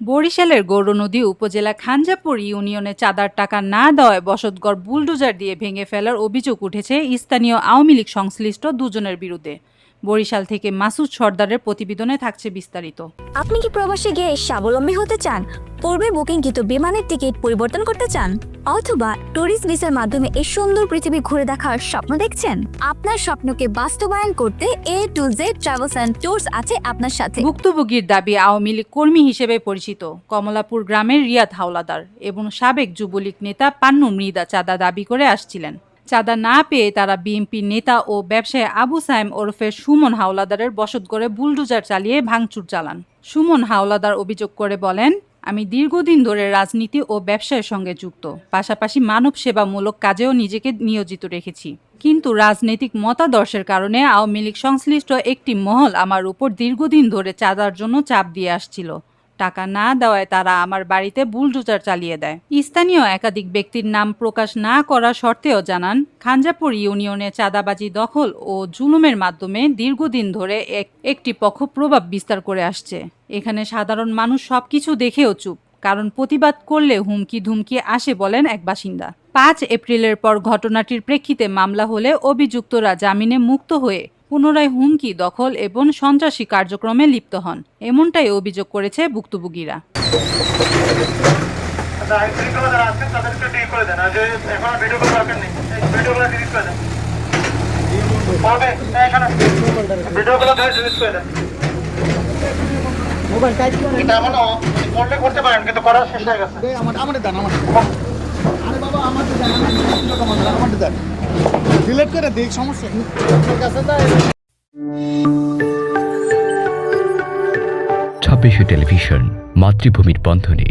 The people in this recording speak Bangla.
বরিশালের গৌরনদী উপজেলা খানজাপুর ইউনিয়নে চাঁদার টাকা না দেওয়ায় বসতঘর বুলডোজার দিয়ে ভেঙে ফেলার অভিযোগ উঠেছে স্থানীয় আওয়ামী লীগ সংশ্লিষ্ট দুজনের বিরুদ্ধে। বরিশাল থেকে মাসুদ সর্দারের প্রতিবেদনে থাকছে বিস্তারিত। আপনি কি প্রবাসে গিয়ে স্বাবলম্বী হতে চান? পূর্বে বুকিংকৃত বিমানের টিকিট পরিবর্তন করতে চান, অথবা ট্যুরিস্ট ভিসার মাধ্যমে এই সুন্দর পৃথিবী ঘুরে দেখার স্বপ্ন দেখছেন? আপনার স্বপ্নকে বাস্তবায়ন করতে A to Z travels and tours আছে আপনার সাথে। ভুক্তভোগীর দাবি আওয়ামী লীগ কর্মী হিসেবে পরিচিত কমলাপুর গ্রামের রিয়াদ হাওলাদার এবং সাবেক যুবলীগ নেতা পান্নু মৃদা চাঁদা দাবি করে আসছিলেন। চাঁদা না পেয়ে তারা বিএনপি নেতা ও ব্যবসায়ী আবু সাইম ওরফে সুমন হাওলাদারের বসতঘরে বুলডোজার চালিয়ে ভাঙচুর চালান। সুমন হাওলাদার অভিযোগ করে বলেন, আমি দীর্ঘদিন ধরে রাজনীতি ও ব্যবসায়ের সঙ্গে যুক্ত, পাশাপাশি মানব সেবামূলক কাজেও নিজেকে নিয়োজিত রেখেছি। কিন্তু রাজনৈতিক মতাদর্শের কারণে আওয়ামী লীগ সংশ্লিষ্ট একটি মহল আমার উপর দীর্ঘদিন ধরে চাঁদার জন্য চাপ দিয়ে আসছিল। টাকা না দেওয়ায় তারা আমার বাড়িতে বুলডোজার চালিয়ে দেয়। স্থানীয় একাধিক ব্যক্তির নাম প্রকাশ না করা সত্ত্বেও জানান, খানজাপুর ইউনিয়নে চাঁদাবাজি, দখল ও জুলুমের মাধ্যমে দীর্ঘদিন ধরে একটি পক্ষ প্রভাব বিস্তার করে আসছে। এখানে সাধারণ মানুষ সবকিছু দেখেও চুপ, কারণ প্রতিবাদ করলে হুমকি ধুমকি আসে, বলেন এক বাসিন্দা। 5 এপ্রিলের পর ঘটনাটির প্রেক্ষিতে মামলা হলে অভিযুক্তরা জামিনে মুক্ত হয়ে পুনরায় হুমকি, দখল এবং সন্ত্রাসী কার্যক্রমে লিপ্ত হন, এমনটাই অভিযোগ করেছে ভুক্তভোগীরা। ডিলিট করে দেখ, সমস্যা ছাব্বিশ টেলিভিশন, মাতৃভূমির বন্ধনে।